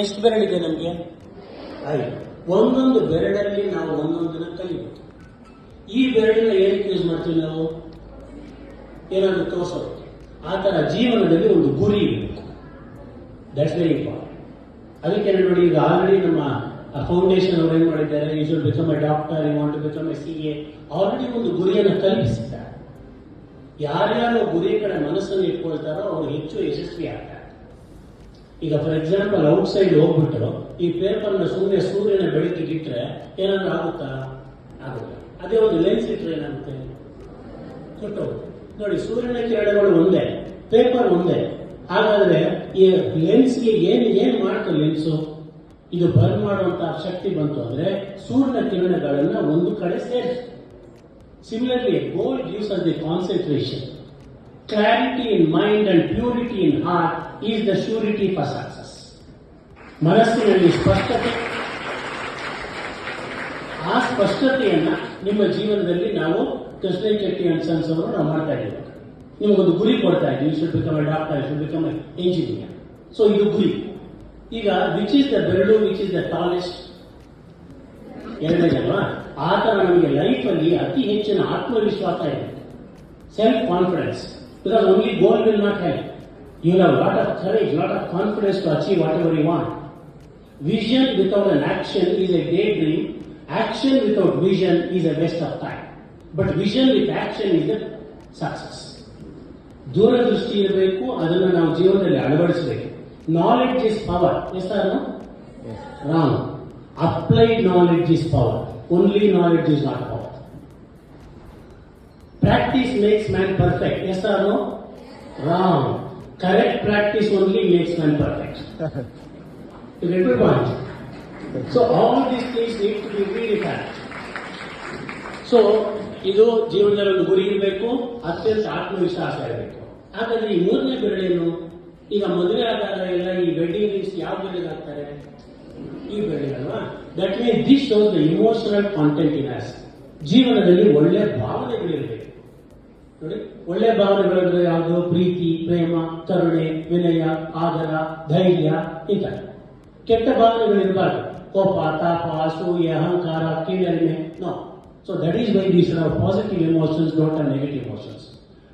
ಎಷ್ಟು ಬೆರಳಿದೆ ನಮಗೆ? 5. ಒಂದೊಂದು ಬೆರಳಲ್ಲಿ ನಾವು ಒಂದೊಂದನ್ನ ಕಲಿಬೇಕು. ಈ ಬೆರಳನ್ನ ಏನಕ್ಕೆ ಯೂಸ್ ಮಾಡ್ತೀವಿ ನಾವು? ಏನಾದರೂ ತೋರಿಸೋದು. ಆ ಥರ ಜೀವನದಲ್ಲಿ ಒಂದು ಗುರಿ ಇರಬೇಕು. That's very important. ಅದಕ್ಕೆ ನೋಡಿ, ಈಗ ಆಲ್ರೆಡಿ ನಮ್ಮ ಫೌಂಡೇಶನ್ ಅವರು ಏನು ಮಾಡಿದ್ದಾರೆ, you should become a doctor, you want to become a CA, already ಒಂದು ಗುರಿಯನ್ನು ಕಲ್ಪಿಸಿದ್ದಾರೆ. ಯಾರ್ಯಾರು ಗುರಿ ಕಡೆ ಮನಸ್ಸನ್ನು ಇಟ್ಕೊಳ್ತಾರೋ ಅವರು ಹೆಚ್ಚು ಯಶಸ್ವಿ ಆಗ್ತಾರೆ. ಈಗ ಫಾರ್ ಎಕ್ಸಾಂಪಲ್ ಔಟ್ಸೈಡ್ ಹೋಗ್ಬಿಟ್ಟು ಈ ಪೇಪರ್ನ ಸುಮ್ಮನೆ ಸೂರ್ಯನ ಬೆಳಕಿಗೆ ಇಟ್ಟರೆ ಏನಾದ್ರು ಆಗುತ್ತಾ? ಆಗುತ್ತೆ. ಅದೇ ಒಂದು ಲೆನ್ಸ್ ಇಟ್ಟರೆ ಏನಾಗುತ್ತೆ? ಕೆಟ್ಟೋಗುತ್ತೆ. ನೋಡಿ, ಸೂರ್ಯನ ಕಿರಣಗಳು ಒಂದೇ, ಪೇಪರ್ ಒಂದೇ. ಹಾಗಾದ್ರೆ ಈ ಲೆನ್ಸ್ಗೆ ಏನ್ ಮಾಡ್ತು ಲೆನ್ಸು? ಇದು ಬರ್ನ್ ಮಾಡುವಂತಹ ಶಕ್ತಿ ಬಂತು ಅಂದ್ರೆ ಸೂರ್ಯನ ಕಿರಣಗಳನ್ನ ಒಂದು ಕಡೆ ಸೇರಿಸಿ. Similarly gold gives us the concentration. Clarity in mind and purity in heart is the surety for success. ಮನಸ್ಸಿನಲ್ಲಿ ಸ್ಪಷ್ಟತೆ, ಆ ಸ್ಪಷ್ಟತೆಯನ್ನ ನಿಮ್ಮ ಜೀವನದಲ್ಲಿ ನಾವು ಕೃಷ್ಣ ಚೆಟ್ಟಿ ಅಂಡ್ ಸನ್ಸ್ ಅವರು ನಾವು ಮಾಡ್ತಾ ಇದ್ದೀವಿ. ನಿಮಗೊಂದು ಗುರಿ ಕೊಡ್ತಾ ಇದ್ದೀವಿ, you should become a doctor, you should become a engineer. So ಇದು ಗುರಿ. ಈಗ ವಿಚ್ ಇಸ್ ದ ಬೆರಳು, ವಿಚ್ ಇಸ್ ದ ಟಾಲೆಸ್ಟ್? ಎರಡನೇದಲ್ವಾ? ಆ ಥರ ನಮಗೆ ಲೈಫಲ್ಲಿ ಅತಿ ಹೆಚ್ಚಿನ ಆತ್ಮವಿಶ್ವಾಸ ಇದೆ, self confidence. Because only goal will not help. You have lot of courage, lot of confidence to achieve whatever you want. Vision without an action is a daydream. Action without vision is a waste of time. But vision with action is the success. ದೂರದೃಷ್ಟಿ ಇರಬೇಕು, ಅದನ್ನು ನಾವು ಜೀವನದಲ್ಲಿ ಅಳವಡಿಸಬೇಕು. Knowledge is power. Yes or no? Wrong. Applied knowledge is power. Only knowledge is not power. Practice makes man perfect. Yes or no? Wrong. Correct practice only makes man perfect. To get the point. So all these things need to be redefined. So ಇದು ಜೀವನದಲ್ಲಿ ಒಂದು ಗುರಿ ಇರಬೇಕು, ಅತ್ಯಂತ ಆತ್ಮವಿಶ್ವಾಸ ಇರಬೇಕು. ಹಾಗಾದ್ರೆ ಈ ಮೂರನೇ ಬೆರಳೇನು? ಈಗ ಮದುವೆ ಆದಾಗ ಎಲ್ಲ ಈ ವೆಡ್ಡಿಂಗ್ ರಿಂಗ್ಸ್ ಯಾವ ಬೆರಳಿಗೆ ಹಾಕ್ತಾರೆ? ಈ ಬೆರಳಿಗಲ್ವಾ? That means this shows the emotional content in us. ಜೀವನದಲ್ಲಿ ಒಳ್ಳೆ ಭಾವನೆಗಳಿರಬೇಕು. ನೋಡಿ, ಒಳ್ಳೆ ಭಾವನೆಗಳಿದ್ರೆ ಯಾವುದು? ಪ್ರೀತಿ, ಪ್ರೇಮ, ಕರುಣೆ, ವಿನಯ, ಆದರ, ಧೈರ್ಯ, ಇಂಥ. ಕೆಟ್ಟ ಭಾವನೆಗಳಿರಬಾರ್ದು. ಕೋಪ, ತಾಪ, ಅಸೂಯೆ, ಅಹಂಕಾರ, ಕೀಳರಿಮೆ. No. So that is why we should have positive emotions, not a negative emotions.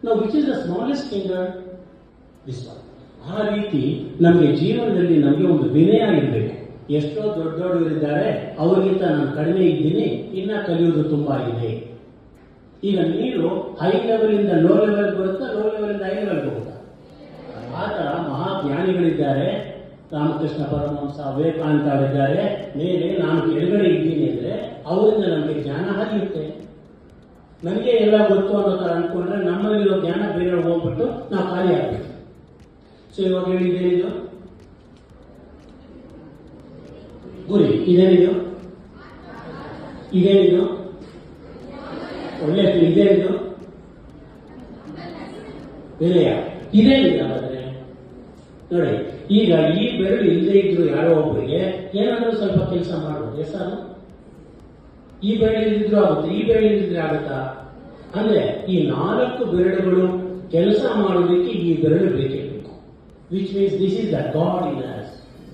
No, which is the smallest finger? This one. ಆ ರೀತಿ ನಮಗೆ ಜೀವನದಲ್ಲಿ ನಮಗೆ ಒಂದು ವಿನಯ ಇರಬೇಕು. ಎಷ್ಟೋ ದೊಡ್ಡವರಿದ್ದಾರೆ, ಅವರಿಗಿಂತ ನಾನು ಕಡಿಮೆ ಇದ್ದೀನಿ, ಇನ್ನ ಕಲಿಯೋದು ತುಂಬಾ ಇದೆ. ಈಗ ನೀರು ಹೈ ಲೆವೆಲ್ ಇಂದ ಲೋ ಲೆವೆಲ್ ಬರುತ್ತಾ, ಲೋ ಲೆವೆಲ್ ಇಂದ ಹೈ ಲೆವೆಲ್ ಬರುತ್ತಾ? ಆ ತರ ಮಹಾಜ್ಞಾನಿಗಳಿದ್ದಾರೆ. ರಾಮಕೃಷ್ಣ ಪರಮಹಂಸ, ವಿವೇಕಾನಂದ ಅವರಿದ್ದಾರೆ. ಮೇಲೆ ನಾನು ಕೆಳಗಡೆ ಇದ್ದೀನಿ ಅಂದ್ರೆ ಅವರಿಂದ ನಮಗೆ ಜ್ಞಾನ ಹರಿಯುತ್ತೆ. ನನಗೆ ಎಲ್ಲ ಗೊತ್ತು ಅನ್ನೋ ತರ ಅನ್ಕೊಂಡ್ರೆ ನಮ್ಮಲ್ಲಿರೋ ಜ್ಞಾನ ಬೇರೆ ಹೋಗ್ಬಿಟ್ಟು ನಾವು ಖಾಲಿ ಆಗ್ಬೇಕು. ಸೊ ಇವಾಗ ಹೇಳಿದ್ದೇನಿದು ಗುರಿ, ಇದೇನಿದು ಇದೇನಿದು ಒಳ್ಳೆ ಇದೇನಿದು ವಿನಯ, ಇದೇನಿದೆ. ಹಾಗಾದ್ರೆ ನೋಡಿ, ಈಗ ಈ ಬೆರಳು ಇಲ್ಲದೆ ಇದ್ರು ಯಾರೋ ಒಬ್ಬರಿಗೆ ಏನಾದರೂ ಸ್ವಲ್ಪ ಕೆಲಸ ಮಾಡ್ಬೋದು. ಎಸ್ಸಾರು ಈ ಬೆರಳು ಇದ್ರೂ ಆಗುತ್ತೆ, ಈ ಬೆರಳು ಇದ್ರೆ ಆಗುತ್ತಾ? ಅಂದ್ರೆ ಈ 4 ಬೆರಳುಗಳು ಕೆಲಸ ಮಾಡೋದಕ್ಕೆ ಈ ಬೆರಳು ಬೇಕಿರಬೇಕು. Which means this is the god in us.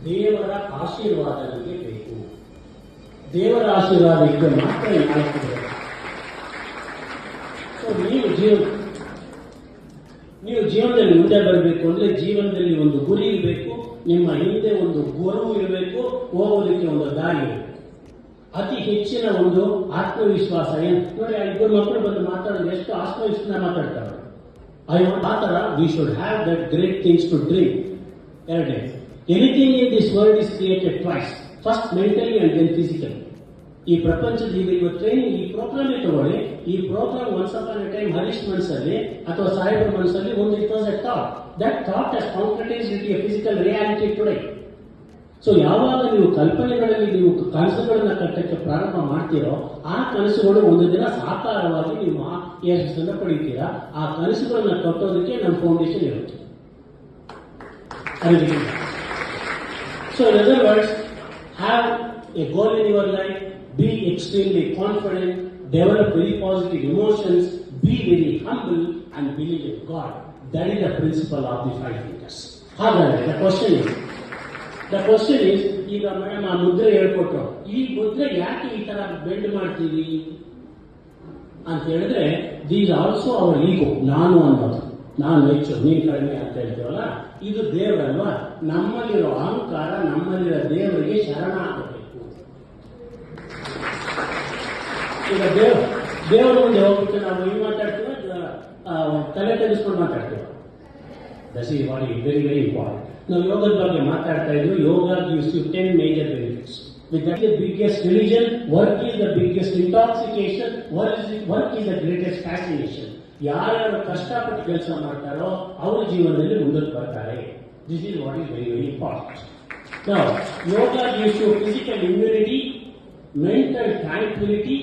ದೇವರ ಆಶೀರ್ವಾದ ನಮಗೆ ಬೇಕು. ದೇವರ ಆಶೀರ್ವಾದ ಇದ್ದರೆ ಮಾತ್ರ 4 ಬೆರಳು. ಸೊ ನೀವು ಜೀವನದಲ್ಲಿ ಮುಂದೆ ಬರಬೇಕು ಅಂದ್ರೆ ಜೀವನದಲ್ಲಿ ಒಂದು ಗುರಿ ಇರಬೇಕು, ನಿಮ್ಮ ಹಿಂದೆ ಒಂದು ಗುರು ಇರಬೇಕು, ಹೋಗೋದಕ್ಕೆ ಒಂದು ದಾರಿ ಇರಬೇಕು. ಅತಿ ಹೆಚ್ಚಿನ ಒಂದು ಆತ್ಮವಿಶ್ವಾಸ ಏನು ನೋಡಿ, ಆ 2 ಮಕ್ಕಳು ಬಂದು ಮಾತಾಡೋದು ಎಷ್ಟು ಆತ್ಮವಿಶ್ವಾಸ ಮಾತಾಡ್ತಾರೆ. ಆ ತರ we should have that great things to dream. ಎರಡನೇ, anything in this world is created twice, first mentally and then physically. ಈ ಪ್ರಪಂಚದ ಈಗ ಟ್ರೈನಿಂಗ್ ಈ ಪ್ರೋಗ್ರಾಮ್ ತಗೊಳ್ಳಿ. ಈ program once upon a time Harish ಮನಸ್ಸಲ್ಲಿ ಅಥವಾ ಸಾಹೇಬರ ಮನಸ್ಸಲ್ಲಿ ಒಂದು it was a thought. That thought has concretized it a physical reality today. So ಯಾವಾಗ ನೀವು ಕಲ್ಪನೆಗಳಲ್ಲಿ ನೀವು ಕನಸುಗಳನ್ನ ಕಟ್ಟಕ್ಕೆ ಪ್ರಾರಂಭ ಮಾಡ್ತೀರೋ, ಆ ಕನಸುಗಳು ಒಂದು ದಿನ ಸಾಕಾರವಾಗಿ ನೀವು ಯಶಸ್ಸನ್ನು ಪಡಿತೀರಾ. ಆ ಕನಸುಗಳನ್ನ ಕಟ್ಟೋದಕ್ಕೆ ನಮ್ಮ ಫೌಂಡೇಶನ್ ಇರುತ್ತೆ. So in other words, have a goal in your life. Be extremely confident, develop very positive emotions, be very humble and believe in God. That is the principle of the 5 fingers. However, the question is, the question is, ಈಗ madam ಆ ಮುದ್ರೆ ಹೇಳ್ಕೊಟ್ರು, ಈ ಮುದ್ರೆ ಯಾಕೆ ಈ ತರ bend ಮಾಡ್ತೀವಿ ಅಂತ ಹೇಳಿದ್ರೆ, ದೀಸ್ ಆಲ್ಸೋ ಅವರ್ ಈಗೋ, ನಾನು ಅನ್ನೋದು, ನಾನು ಹೆಚ್ಚು ನೀನು ಕಡಿಮೆ ಅಂತ ಹೇಳ್ತೀವಲ್ಲ, ಇದು ದೇವರಲ್ವಾ. ನಮ್ಮಲ್ಲಿರೋ ಅಹಂಕಾರ, ನಮ್ಮಲ್ಲಿರೋ ದೇವರಿಗೆ ಶರಣ ಆಗಬೇಕು. ಈಗ ದೇವರ ಮುಂದೆ ಹೋಗ್ಬಿಟ್ಟು ನಾವು ಹಿಂಗ್ ಮಾತಾಡ್ತೀವ, ತಲೆ ತೆಗೆಸ್ಕೊಂಡು ಮಾತಾಡ್ತೀವ. That is what is very very important. ನಾವು ಯೋಗದ ಬಗ್ಗೆ ಮಾತಾಡ್ತಾ ಇದ್ವಿ. Yoga gives you 10 major benefits. With that, the biggest religion, work is the biggest intoxication, work is the greatest fascination. ಯಾರ್ಯಾರು ಕಷ್ಟಪಟ್ಟು ಕೆಲಸ ಮಾಡ್ತಾರೋ ಅವರ ಜೀವನದಲ್ಲಿ ಮುಂದಕ್ಕೆ ಬರ್ತಾರೆ. This is what is very very important. Now, yoga gives you physical immunity, mental tranquility,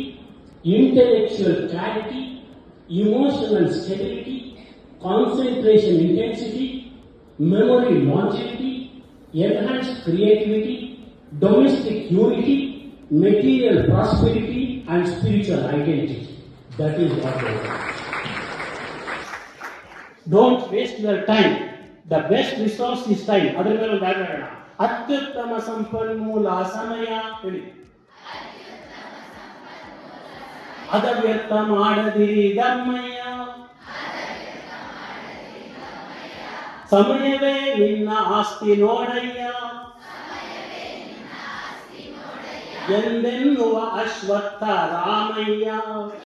intellectual clarity, emotional stability, concentration intensity, memory longevity, enhanced creativity, domestic unity, material prosperity, and spiritual identity. That is what we want. Don't waste your time. The best resource is time. ಅದರ ಮೇಲೆ ಒಂದು ಆಟ ಆಡೋಣ. ಅತ್ಯುತ್ತಮ ಸಂಪನ್ಮೂಲ ಸಮಯ ಹೇಳಿ. ಅದ ವ್ಯರ್ಥ ಮಾಡದಿರಿ ಧರ್ಮಯ್ಯ, ಸಮಯವೇ ನಿನ್ನ ಆಸ್ತಿ ನೋಡಯ್ಯ ಎಂದೆನ್ನುವ ಅಶ್ವತ್ಥ ರಾಮಯ್ಯ.